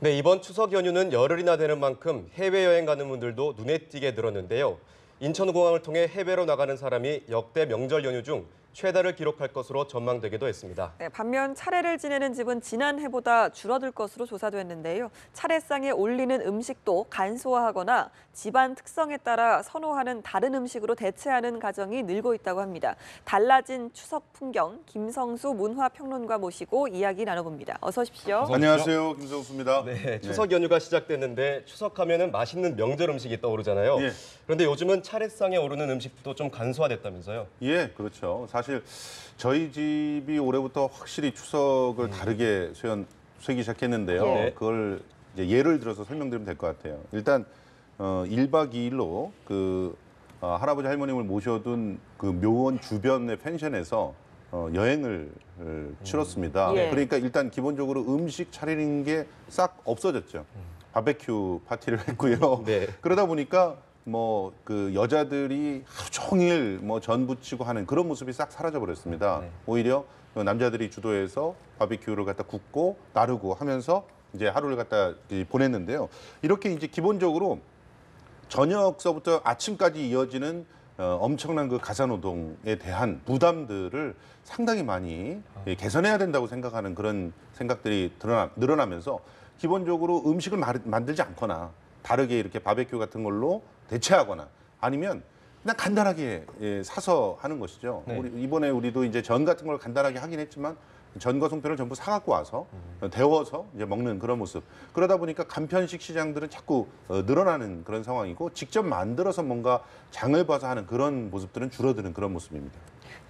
네, 이번 추석 연휴는 열흘이나 되는 만큼 해외여행 가는 분들도 눈에 띄게 늘었는데요. 인천공항을 통해 해외로 나가는 사람이 역대 명절 연휴 중 최다를 기록할 것으로 전망되기도 했습니다. 네, 반면 차례를 지내는 집은 지난해보다 줄어들 것으로 조사됐는데요. 차례상에 올리는 음식도 간소화하거나 집안 특성에 따라 선호하는 다른 음식으로 대체하는 가정이 늘고 있다고 합니다. 달라진 추석 풍경, 김성수 문화평론가 모시고 이야기 나눠봅니다. 어서 오십시오. 안녕하세요, 김성수입니다. 네, 추석 연휴가 시작됐는데 추석하면은 맛있는 명절 음식이 떠오르잖아요. 예. 그런데 요즘은 차례상에 오르는 음식도 좀 간소화됐다면서요? 예, 그렇죠. 사실 저희 집이 올해부터 확실히 추석을 다르게 쇠기 시작했는데요. 예. 그걸 이제 예를 들어서 설명드리면 될 것 같아요. 일단 1박 2일로 할아버지 할머님을 모셔둔 그 묘원 주변의 펜션에서 여행을 치렀습니다. 예. 그러니까 일단 기본적으로 음식 차리는 게 싹 없어졌죠. 바베큐 파티를 했고요. 네. 그러다 보니까 뭐 그 여자들이 하루 종일 뭐 전 부치고 하는 그런 모습이 싹 사라져 버렸습니다. 네. 오히려 남자들이 주도해서 바비큐를 갖다 굽고 나르고 하면서 이제 하루를 갖다 보냈는데요. 이렇게 이제 기본적으로 저녁서부터 아침까지 이어지는 엄청난 그 가사노동에 대한 부담들을 상당히 많이 개선해야 된다고 생각하는 그런 생각들이 늘어나면서 기본적으로 음식을 만들지 않거나 다르게 이렇게 바베큐 같은 걸로 대체하거나 아니면 그냥 간단하게 사서 하는 것이죠. 네. 이번에 우리도 이제 전 같은 걸 간단하게 하긴 했지만 전과 송편을 전부 사갖고 와서 데워서 이제 먹는 그런 모습. 그러다 보니까 간편식 시장들은 자꾸 늘어나는 그런 상황이고 직접 만들어서 뭔가 장을 봐서 하는 그런 모습들은 줄어드는 그런 모습입니다.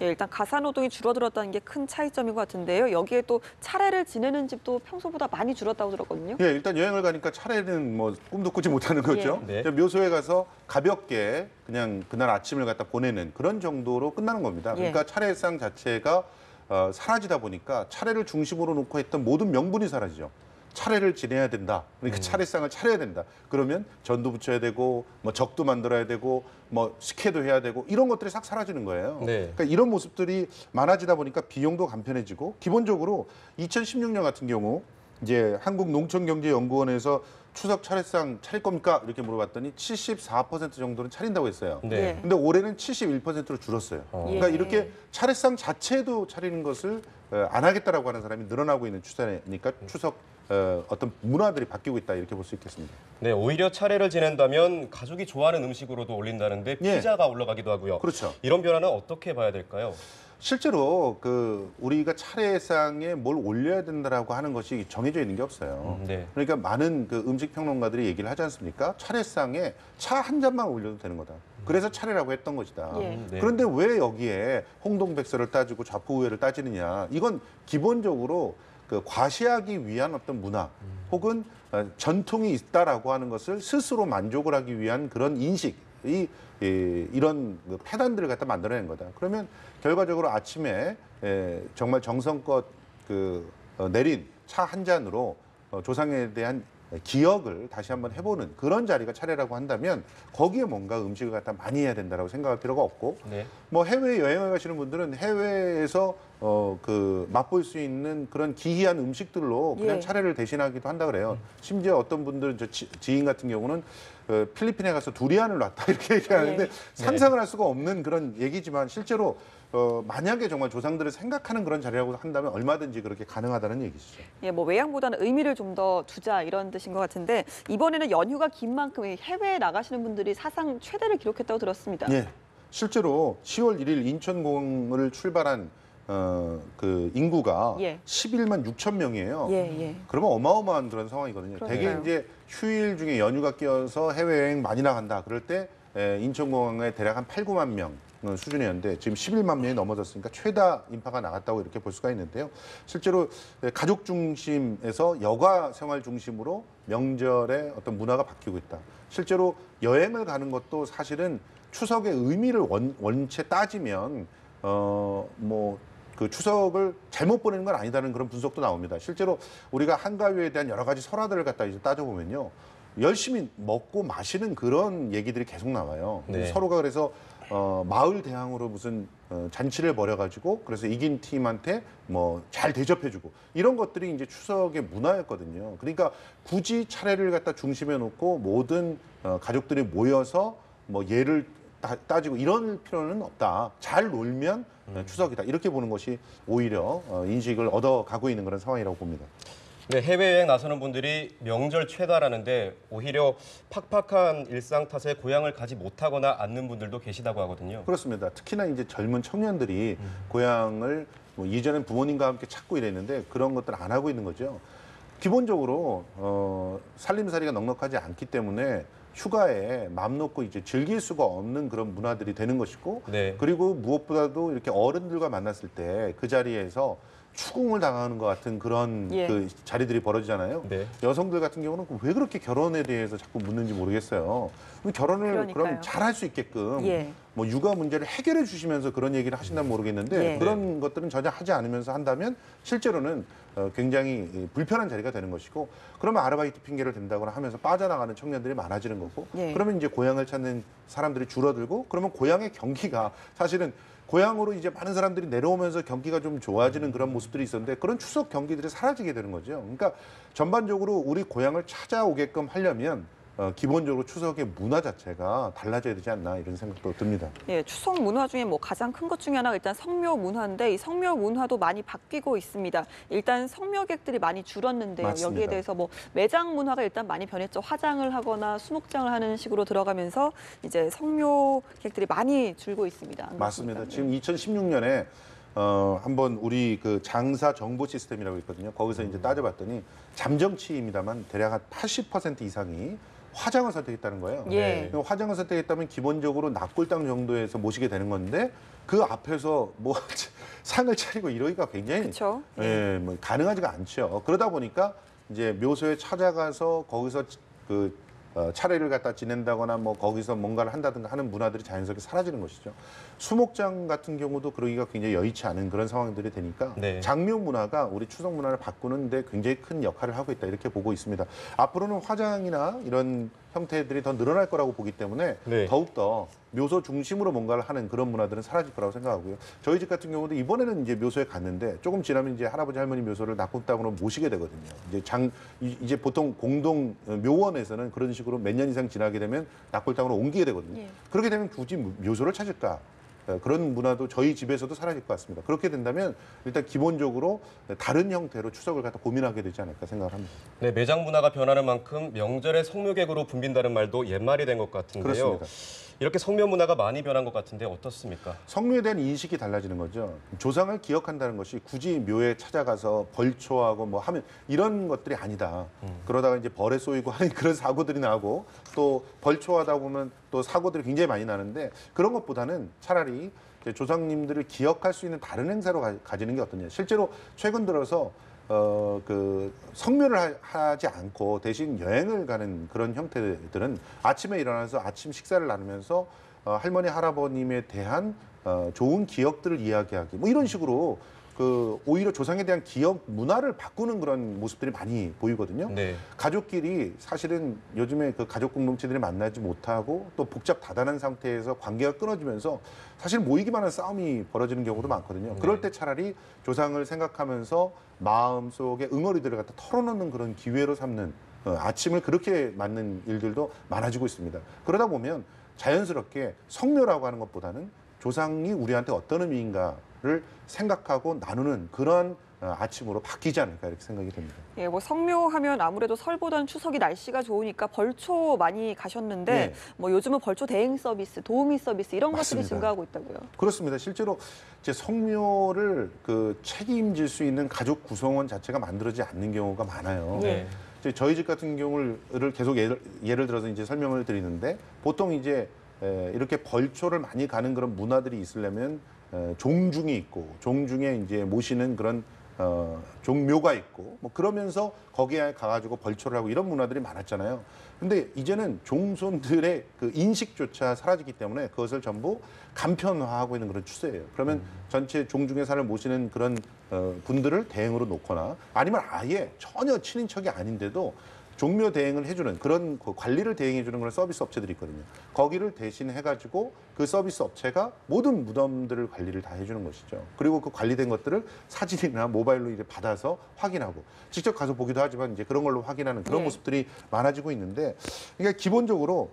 예, 일단 가사노동이 줄어들었다는 게 큰 차이점인 것 같은데요. 여기에 또 차례를 지내는 집도 평소보다 많이 줄었다고 들었거든요. 예, 일단 여행을 가니까 차례는 뭐 꿈도 꾸지 못하는 거죠. 예. 네. 묘소에 가서 가볍게 그냥 그날 아침을 갖다 보내는 그런 정도로 끝나는 겁니다. 그러니까 예. 차례상 자체가 사라지다 보니까 차례를 중심으로 놓고 했던 모든 명분이 사라지죠. 차례를 지내야 된다. 그러니까 차례상을 차려야 된다. 그러면 전도 붙여야 되고 뭐 적도 만들어야 되고 뭐 식혜도 해야 되고 이런 것들이 싹 사라지는 거예요. 네. 그러니까 이런 모습들이 많아지다 보니까 비용도 간편해지고 기본적으로 2016년 같은 경우 이제 한국농촌경제연구원에서 추석 차례상 차릴 겁니까? 이렇게 물어봤더니 74% 정도는 차린다고 했어요. 네. 예. 근데 올해는 71%로 줄었어요. 그러니까 예. 이렇게 차례상 자체도 차리는 것을 안 하겠다라고 하는 사람이 늘어나고 있는 추세니까 추석 어떤 문화들이 바뀌고 있다 이렇게 볼 수 있겠습니다. 네, 오히려 차례를 지낸다면 가족이 좋아하는 음식으로도 올린다는데 예. 피자가 올라가기도 하고요. 그렇죠. 이런 변화는 어떻게 봐야 될까요? 실제로 우리가 차례상에 뭘 올려야 된다라고 하는 것이 정해져 있는 게 없어요. 네. 그러니까 많은 그 음식 평론가들이 얘기를 하지 않습니까? 차례상에 차 한 잔만 올려도 되는 거다. 그래서 차례라고 했던 것이다. 예. 네. 그런데 왜 여기에 홍동백서를 따지고 좌포우회를 따지느냐? 이건 기본적으로 그 과시하기 위한 어떤 문화 혹은 전통이 있다라고 하는 것을 스스로 만족을 하기 위한 그런 인식이 이런 그 폐단들을 갖다 만들어낸 거다. 그러면 결과적으로 아침에 정말 정성껏 내린 차 한 잔으로 조상에 대한 기억을 다시 한번 해보는 그런 자리가 차례라고 한다면 거기에 뭔가 음식을 갖다 많이 해야 된다라고 생각할 필요가 없고 네. 뭐 해외 여행을 가시는 분들은 해외에서 맛볼 수 있는 그런 기이한 음식들로 그냥 예. 차례를 대신하기도 한다 그래요. 심지어 어떤 분들은 지인 같은 경우는 필리핀에 가서 두리안을 놨다 이렇게 얘기하는데 예. 상상을 할 수가 없는 그런 얘기지만 실제로 만약에 정말 조상들을 생각하는 그런 자리라고 한다면 얼마든지 그렇게 가능하다는 얘기죠. 예, 뭐 외양보다는 의미를 좀 더 두자 이런 뜻인 것 같은데 이번에는 연휴가 긴 만큼 해외에 나가시는 분들이 사상 최대를 기록했다고 들었습니다. 예, 실제로 10월 1일 인천공을 출발한 그 인구가 예. 11만 6천 명이에요. 예, 예. 그러면 어마어마한 그런 상황이거든요. 그러니까요. 대개 이제 휴일 중에 연휴가 끼어서 해외여행 많이 나간다. 그럴 때 인천공항에 대략 한 8, 9만 명 수준이었는데 지금 11만 명이 넘어졌으니까 최다 인파가 나갔다고 이렇게 볼 수가 있는데요. 실제로 가족 중심에서 여가 생활 중심으로 명절의 어떤 문화가 바뀌고 있다. 실제로 여행을 가는 것도 사실은 추석의 의미를 원체 따지면 그 추석을 잘못 보내는 건 아니다는 그런 분석도 나옵니다. 실제로 우리가 한가위에 대한 여러 가지 설화들을 갖다 이제 따져보면요. 열심히 먹고 마시는 그런 얘기들이 계속 나와요. 네. 서로가 그래서 마을 대항으로 무슨 잔치를 벌여가지고 그래서 이긴 팀한테 뭐 잘 대접해주고 이런 것들이 이제 추석의 문화였거든요. 그러니까 굳이 차례를 갖다 중심에 놓고 모든 가족들이 모여서 뭐 예를 따지고 이런 필요는 없다. 잘 놀면 추석이다. 이렇게 보는 것이 오히려 인식을 얻어가고 있는 그런 상황이라고 봅니다. 네, 해외여행 나서는 분들이 명절 최다라는데 오히려 팍팍한 일상 탓에 고향을 가지 못하거나 않는 분들도 계시다고 하거든요. 그렇습니다. 특히나 이제 젊은 청년들이 고향을 뭐 이전엔 부모님과 함께 찾고 이랬는데 그런 것들 안 하고 있는 거죠. 기본적으로 살림살이가 넉넉하지 않기 때문에 휴가에 맘 놓고 이제 즐길 수가 없는 그런 문화들이 되는 것이고 네. 그리고 무엇보다도 이렇게 어른들과 만났을 때 그 자리에서 추궁을 당하는 것 같은 그런 예. 그 자리들이 벌어지잖아요. 네. 여성들 같은 경우는 왜 그렇게 결혼에 대해서 자꾸 묻는지 모르겠어요. 결혼을 그러니까요. 그럼 잘할 수 있게끔 예. 뭐 육아 문제를 해결해 주시면서 그런 얘기를 하신다면 모르겠는데 예. 그런 것들은 전혀 하지 않으면서 한다면 실제로는 굉장히 불편한 자리가 되는 것이고 그러면 아르바이트 핑계를 댄다거나 하면서 빠져나가는 청년들이 많아지는 거고 예. 그러면 이제 고향을 찾는 사람들이 줄어들고 그러면 고향의 경기가 사실은 고향으로 이제 많은 사람들이 내려오면서 경기가 좀 좋아지는 그런 모습들이 있었는데 그런 추석 경기들이 사라지게 되는 거죠. 그러니까 전반적으로 우리 고향을 찾아오게끔 하려면 기본적으로 추석의 문화 자체가 달라져야 되지 않나 이런 생각도 듭니다. 예, 추석 문화 중에 뭐 가장 큰 것 중에 하나가 일단 성묘 문화인데 이 성묘 문화도 많이 바뀌고 있습니다. 일단 성묘객들이 많이 줄었는데요. 맞습니다. 여기에 대해서 뭐 매장 문화가 일단 많이 변했죠. 화장을 하거나 수목장을 하는 식으로 들어가면서 이제 성묘객들이 많이 줄고 있습니다. 안 맞습니다. 그렇습니까? 지금 2016년에 한번 우리 그 장사 정보 시스템이라고 있거든요. 거기서 이제 따져봤더니 잠정치입니다만 대략 한 80% 이상이 화장을 선택했다는 거예요. 예. 화장을 선택했다면 기본적으로 납골당 정도에서 모시게 되는 건데 그 앞에서 뭐 상을 차리고 이러기가 굉장히 그렇죠. 예, 뭐 가능하지가 않죠. 그러다 보니까 이제 묘소에 찾아가서 거기서 그 차례를 갖다 지낸다거나 뭐 거기서 뭔가를 한다든가 하는 문화들이 자연스럽게 사라지는 것이죠. 수목장 같은 경우도 그러기가 굉장히 여의치 않은 그런 상황들이 되니까 네. 장묘 문화가 우리 추석 문화를 바꾸는데 굉장히 큰 역할을 하고 있다 이렇게 보고 있습니다. 앞으로는 화장이나 이런 형태들이 더 늘어날 거라고 보기 때문에 네. 더욱더 묘소 중심으로 뭔가를 하는 그런 문화들은 사라질 거라고 생각하고요. 저희 집 같은 경우도 이번에는 이제 묘소에 갔는데 조금 지나면 이제 할아버지 할머니 묘소를 낙골당으로 모시게 되거든요. 이제 보통 공동 묘원에서는 그런 식으로 몇 년 이상 지나게 되면 낙골당으로 옮기게 되거든요. 예. 그렇게 되면 굳이 묘소를 찾을까? 그런 문화도 저희 집에서도 사라질 것 같습니다. 그렇게 된다면 일단 기본적으로 다른 형태로 추석을 갖다 고민하게 되지 않을까 생각을 합니다. 네, 매장 문화가 변하는 만큼 명절에 성묘객으로 붐빈다는 말도 옛말이 된 것 같은데요. 그렇습니다. 이렇게 성묘 문화가 많이 변한 것 같은데 어떻습니까? 성묘에 대한 인식이 달라지는 거죠. 조상을 기억한다는 것이 굳이 묘에 찾아가서 벌초하고 뭐 하면 이런 것들이 아니다. 그러다가 이제 벌에 쏘이고 하는 그런 사고들이 나고 또 벌초하다 보면 또 사고들이 굉장히 많이 나는데 그런 것보다는 차라리 이제 조상님들을 기억할 수 있는 다른 행사로 가지는 게 어떠냐. 실제로 최근 들어서 그 성묘를 하지 않고 대신 여행을 가는 그런 형태들은 아침에 일어나서 아침 식사를 나누면서 할머니 할아버님에 대한 좋은 기억들을 이야기하기 뭐 이런 식으로 그 오히려 조상에 대한 기억 문화를 바꾸는 그런 모습들이 많이 보이거든요. 네. 가족끼리 사실은 요즘에 그 가족 공동체들이 만나지 못하고 또 복잡 다단한 상태에서 관계가 끊어지면서 사실 모이기만 한 싸움이 벌어지는 경우도 많거든요. 그럴 때 차라리 조상을 생각하면서 마음속에 응어리들을 갖다 털어놓는 그런 기회로 삼는 아침을 그렇게 맞는 일들도 많아지고 있습니다. 그러다 보면 자연스럽게 성묘라고 하는 것보다는 조상이 우리한테 어떤 의미인가를 생각하고 나누는 그런 아침으로 바뀌지 않을까 이렇게 생각이 됩니다. 예, 뭐 성묘하면 아무래도 설보다는 추석이 날씨가 좋으니까 벌초 많이 가셨는데 네. 뭐 요즘은 벌초 대행 서비스, 도우미 서비스 이런 것들이 맞습니다. 증가하고 있다고요. 그렇습니다. 실제로 이제 성묘를 그 책임질 수 있는 가족 구성원 자체가 만들어지지 않는 경우가 많아요. 네. 이제 저희 집 같은 경우를 계속 예를 들어서 이제 설명을 드리는데 보통 이제 이렇게 벌초를 많이 가는 그런 문화들이 있으려면 종중이 있고 종중에 이제 모시는 그런 종묘가 있고 뭐 그러면서 거기에 가가지고 벌초를 하고 이런 문화들이 많았잖아요. 근데 이제는 종손들의 그 인식조차 사라지기 때문에 그것을 전부 간편화하고 있는 그런 추세예요. 그러면 전체 종중의사를 모시는 그런 분들을 대행으로 놓거나 아니면 아예 전혀 친인척이 아닌데도 종묘 대행을 해주는 그런 그 관리를 대행해주는 그런 서비스 업체들이 있거든요. 거기를 대신 해가지고 그 서비스 업체가 모든 무덤들을 관리를 다 해주는 것이죠. 그리고 그 관리된 것들을 사진이나 모바일로 이제 받아서 확인하고 직접 가서 보기도 하지만 이제 그런 걸로 확인하는 그런 모습들이 많아지고 있는데, 그러니까 기본적으로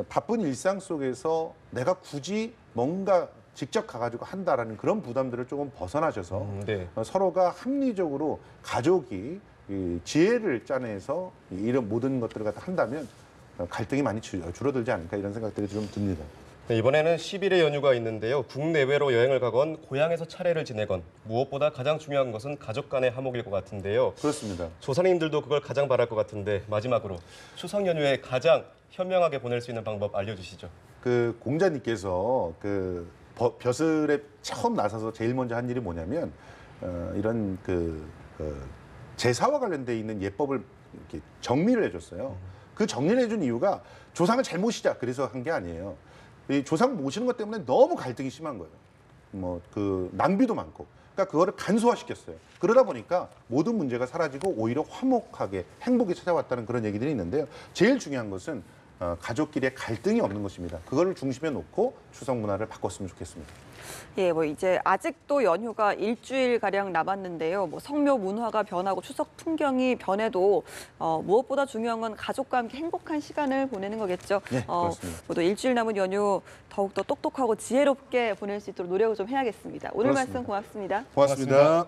바쁜 일상 속에서 내가 굳이 뭔가 직접 가가지고 한다라는 그런 부담들을 조금 벗어나셔서 네. 서로가 합리적으로 가족이 이 지혜를 짜내서 이런 모든 것들을 갖다 한다면 갈등이 많이 줄어들지 않을까 이런 생각들이 좀 듭니다. 네, 이번에는 10일의 연휴가 있는데요. 국내외로 여행을 가건 고향에서 차례를 지내건 무엇보다 가장 중요한 것은 가족 간의 화목일 것 같은데요. 그렇습니다. 조상님들도 그걸 가장 바랄 것 같은데 마지막으로 추석 연휴에 가장 현명하게 보낼 수 있는 방법 알려주시죠. 그 공자님께서 그 벼슬에 처음 나서서 제일 먼저 한 일이 뭐냐면 이런 제사와 관련돼 있는 예법을 이렇게 정리를 해줬어요. 그 정리를 해준 이유가 조상을 잘 모시자 그래서 한 게 아니에요. 이 조상 모시는 것 때문에 너무 갈등이 심한 거예요. 뭐 그 낭비도 많고. 그러니까 그거를 간소화시켰어요. 그러다 보니까 모든 문제가 사라지고 오히려 화목하게 행복이 찾아왔다는 그런 얘기들이 있는데요. 제일 중요한 것은 가족끼리의 갈등이 없는 것입니다. 그거를 중심에 놓고 추석 문화를 바꿨으면 좋겠습니다. 예, 뭐 이제 아직도 연휴가 일주일 가량 남았는데요. 뭐 성묘 문화가 변하고 추석 풍경이 변해도 무엇보다 중요한 건 가족과 함께 행복한 시간을 보내는 거겠죠. 네, 그렇습니다. 모두 일주일 남은 연휴 더욱더 똑똑하고 지혜롭게 보낼 수 있도록 노력을 좀 해야겠습니다. 오늘 그렇습니다. 말씀 고맙습니다. 고맙습니다.